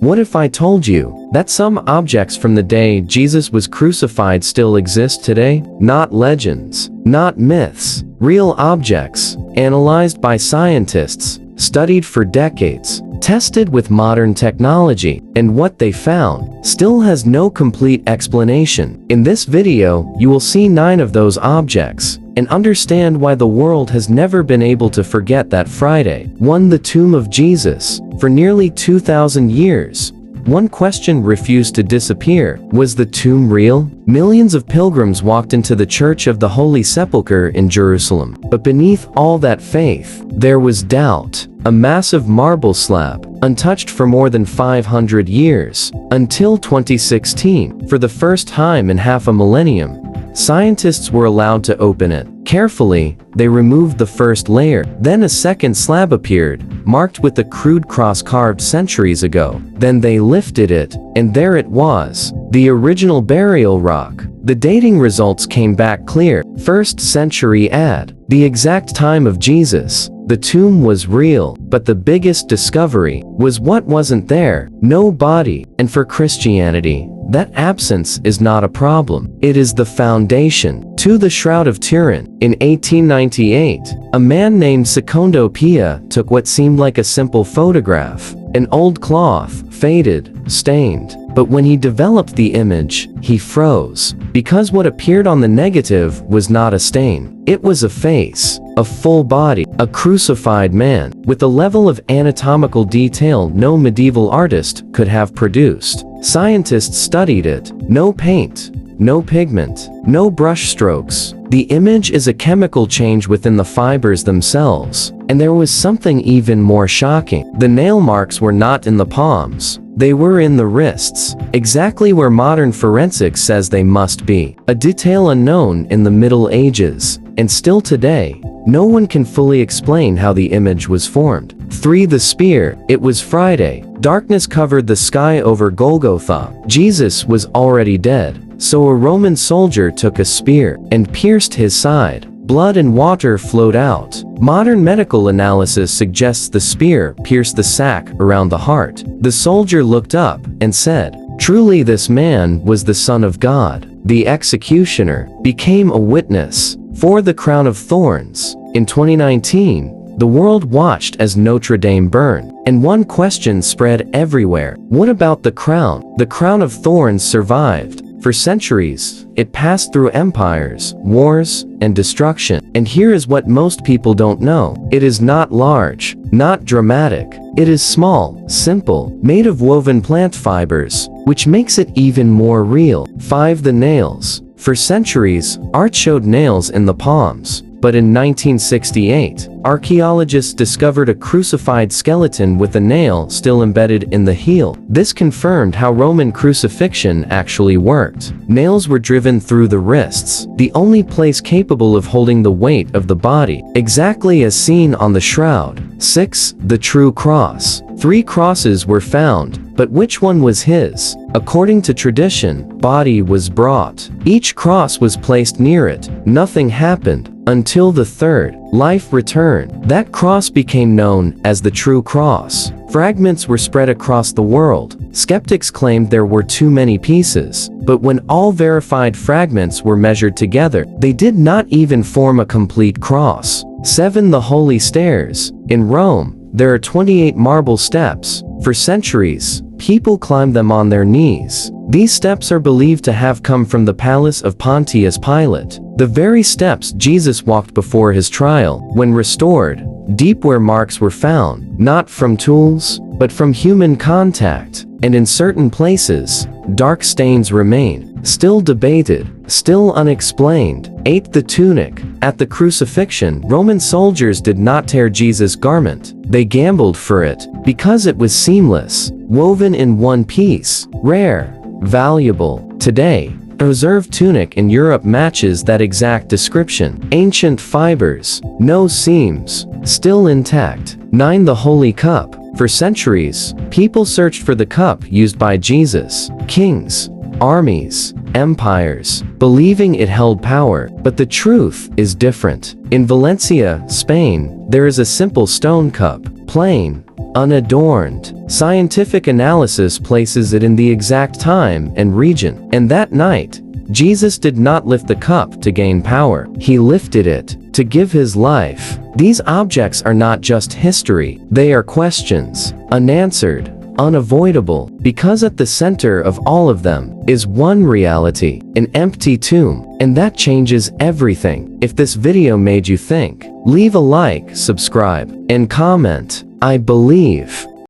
What if I told you that some objects from the day Jesus was crucified still exist today? Not legends, not myths, real objects, analyzed by scientists, studied for decades, tested with modern technology, and what they found still has no complete explanation. In this video, you will see 9 of those objects and understand why the world has never been able to forget that Friday. 1. The tomb of Jesus. For nearly 2,000 years, one question refused to disappear. Was the tomb real? Millions of pilgrims walked into the Church of the Holy Sepulchre in Jerusalem. But beneath all that faith, there was doubt. A massive marble slab, untouched for more than 500 years. Until 2016, for the first time in half a millennium, scientists were allowed to open it. Carefully, they removed the first layer. Then a second slab appeared, marked with a crude cross carved centuries ago. Then they lifted it, and there it was, the original burial rock. The dating results came back clear. 1st century AD. The exact time of Jesus. The tomb was real, but the biggest discovery was what wasn't there: no body. And for Christianity, that absence is not a problem. It is the foundation. To the Shroud of Turin. In 1898, a man named Secondo Pia took what seemed like a simple photograph, an old cloth, faded, stained. But when he developed the image, he froze, because what appeared on the negative was not a stain. It was a face, a full body, a crucified man, with a level of anatomical detail no medieval artist could have produced. Scientists studied it. No paint, no pigment, no brush strokes. The image is a chemical change within the fibers themselves. And there was something even more shocking. The nail marks were not in the palms. They were in the wrists, exactly where modern forensics says they must be. A detail unknown in the Middle Ages, and still today, no one can fully explain how the image was formed. 3. The spear. It was Friday. Darkness covered the sky over Golgotha. Jesus was already dead, so a Roman soldier took a spear and pierced his side. Blood and water flowed out. Modern medical analysis suggests the spear pierced the sac around the heart. The soldier looked up and said, "Truly this man was the Son of God." The executioner became a witness. For the crown of thorns. In 2019, the world watched as Notre Dame burned, and one question spread everywhere. What about the crown? The crown of thorns survived. For centuries, it passed through empires, wars, and destruction. And here is what most people don't know. It is not large, not dramatic. It is small, simple, made of woven plant fibers, which makes it even more real. 5. The nails. For centuries, art showed nails in the palms. But in 1968, archaeologists discovered a crucified skeleton with a nail still embedded in the heel. This confirmed how Roman crucifixion actually worked. Nails were driven through the wrists, the only place capable of holding the weight of the body, exactly as seen on the shroud. 6. The true cross. 3 crosses were found, but which one was his? According to tradition, body was brought. Each cross was placed near it. Nothing happened until the 3rd. Life returned. That cross became known as the true cross. Fragments were spread across the world. Skeptics claimed there were too many pieces, but when all verified fragments were measured together, they did not even form a complete cross. 7. The Holy Stairs. In Rome, there are 28 marble steps. For centuries, people climbed them on their knees. These steps are believed to have come from the palace of Pontius Pilate, the very steps Jesus walked before his trial. When restored, deep wear marks were found, not from tools, but from human contact. And in certain places, dark stains remain, still debated, still unexplained. 8. The tunic. At the crucifixion, Roman soldiers did not tear Jesus' garment. They gambled for it, because it was seamless, woven in one piece, rare, valuable. Today, a reserved tunic in Europe matches that exact description. Ancient fibers, no seams, still intact. 9. The Holy Cup. For centuries, people searched for the cup used by Jesus, kings, armies, empires, believing it held power. But the truth is different. In Valencia, Spain, there is a simple stone cup, plain, unadorned. Scientific analysis places it in the exact time and region. And that night, Jesus did not lift the cup to gain power. He lifted it to give his life. These objects are not just history, they are questions, unanswered, unavoidable, because at the center of all of them is one reality, an empty tomb, and that changes everything. If this video made you think, leave a like, subscribe, and comment. I believe.